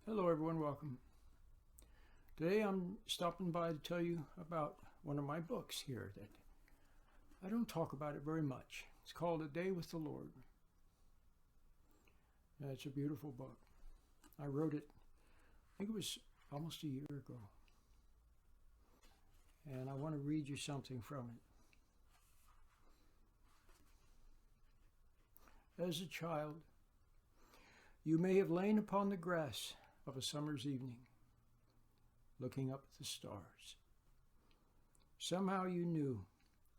Hello everyone, welcome. Today I'm stopping by to tell you about one of my books here that I don't talk about it very much. It's called A Day with the Lord. It's a beautiful book. I wrote it, I think it was almost a year ago. And I want to read you something from it. As a child, you may have lain upon the grass of a summer's evening, looking up at the stars. Somehow you knew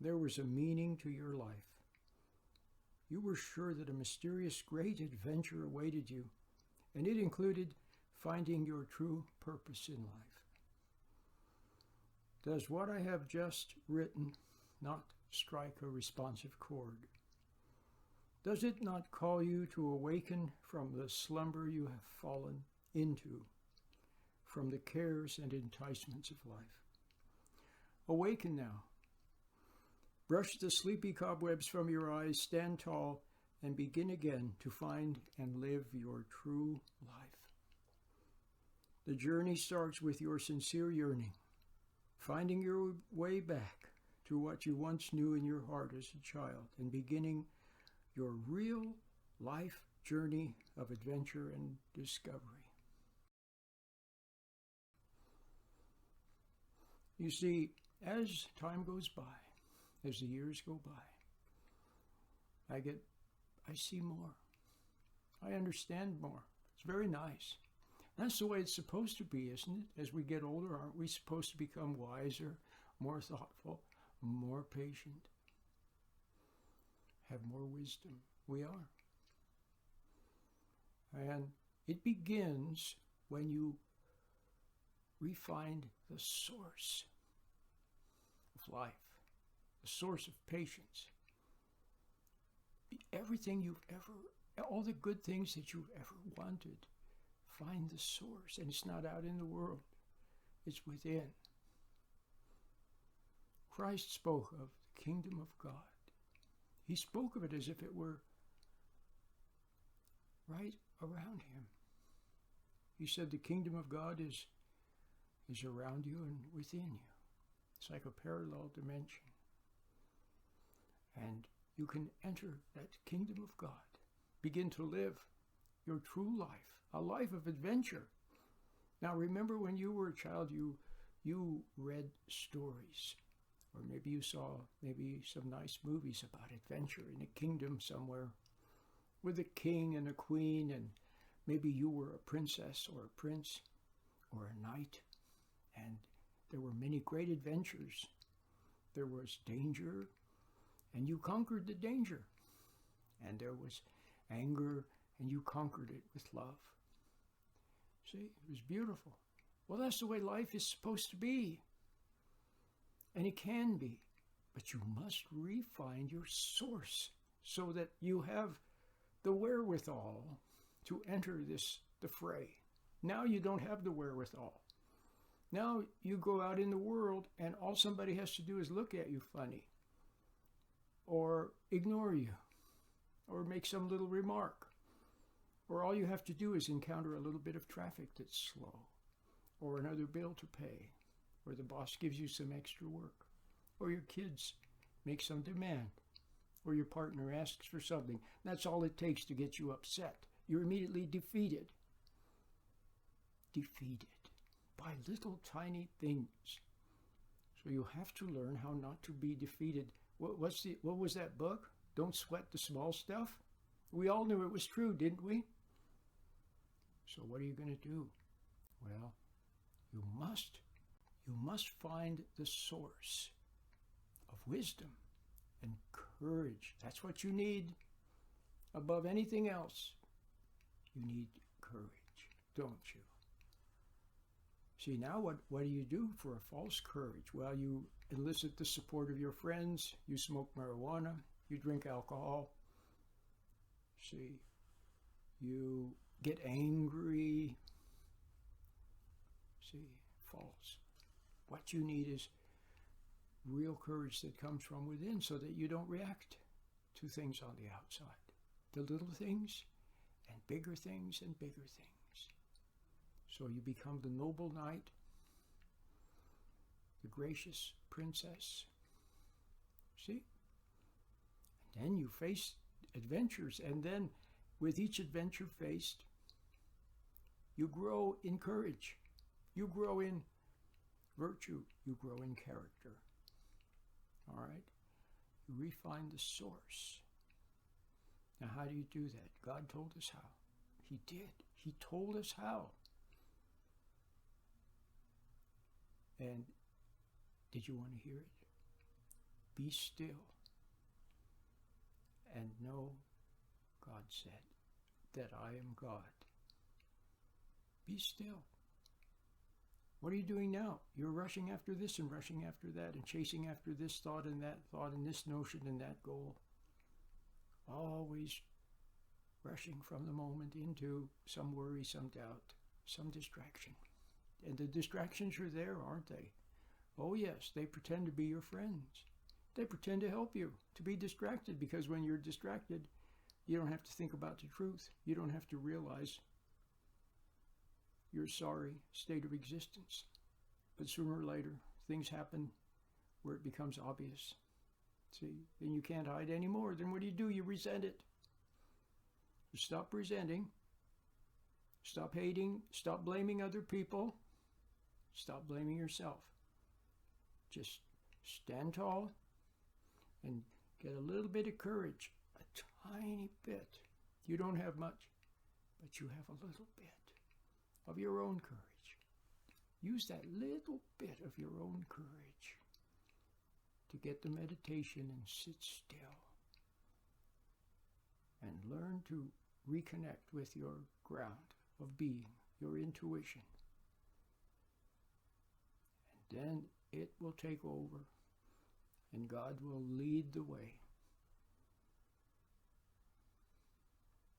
there was a meaning to your life. You were sure that a mysterious great adventure awaited you, and it included finding your true purpose in life. Does what I have just written not strike a responsive chord? Does it not call you to awaken from the slumber you have fallen into, from the cares and enticements of life? Awaken now. Brush the sleepy cobwebs from your eyes, stand tall, and begin again to find and live your true life. The journey starts with your sincere yearning, finding your way back to what you once knew in your heart as a child, and beginning your real life journey of adventure and discovery. You see, as time goes by, as the years go by, I see more. I understand more. It's very nice. That's the way it's supposed to be, isn't it? As we get older, aren't we supposed to become wiser, more thoughtful, more patient, have more wisdom? We are. And it begins when you refine the source of life, the source of patience. Everything you've ever, all the good things that you've ever wanted, find the source. And it's not out in the world, it's within. Christ spoke of the kingdom of God. He spoke of it as if it were right around him. He said the kingdom of God is around you and within you. It's like a parallel dimension. And you can enter that kingdom of God, begin to live your true life, a life of adventure. Now remember, when you were a child, you read stories, or maybe you saw some nice movies about adventure in a kingdom somewhere with a king and a queen, and maybe you were a princess or a prince or a knight, and there were many great adventures. There was danger, and you conquered the danger. And there was anger, and you conquered it with love. See, it was beautiful. Well, that's the way life is supposed to be. And it can be. But you must refine your source so that you have the wherewithal to enter the fray. Now you don't have the wherewithal. Now you go out in the world and all somebody has to do is look at you funny, or ignore you, or make some little remark. Or all you have to do is encounter a little bit of traffic that's slow, or another bill to pay, or the boss gives you some extra work, or your kids make some demand, or your partner asks for something. That's all it takes to get you upset. You're immediately defeated. Defeated by little tiny things. So you have to learn how not to be defeated. What was that book? Don't Sweat the Small Stuff? We all knew it was true, didn't we? So what are you going to do? Well, you must find the source of wisdom and courage. That's what you need above anything else. You need courage, don't you? See, now what do you do for a false courage? Well, you elicit the support of your friends, you smoke marijuana, you drink alcohol. See, you get angry. See, false. What you need is real courage that comes from within, so that you don't react to things on the outside. The little things and bigger things and bigger things. So you become the noble knight, the gracious princess. See? And then you face adventures, and then with each adventure faced, you grow in courage, you grow in virtue, you grow in character. All right? You refine the source. Now, how do you do that? God told us how. He did. He told us how. And did you want to hear it? Be still and know, God said, that I am God. Be still. What are you doing now? You're rushing after this and rushing after that and chasing after this thought and this notion and that goal. Always rushing from the moment into some worry, some doubt, some distraction. And the distractions are there, aren't they? Oh yes, they pretend to be your friends. They pretend to help you to be distracted, because when you're distracted, you don't have to think about the truth. You don't have to realize your sorry state of existence. But sooner or later, things happen where it becomes obvious. See, then you can't hide anymore. Then what do? You resent it. Stop resenting. Stop hating. Stop blaming other people. Stop blaming yourself. Just stand tall and get a little bit of courage, a tiny bit. You don't have much, but you have a little bit of your own courage. Use that little bit of your own courage to get the meditation and sit still and learn to reconnect with your ground of being, your intuition. And then it will take over and God will lead the way.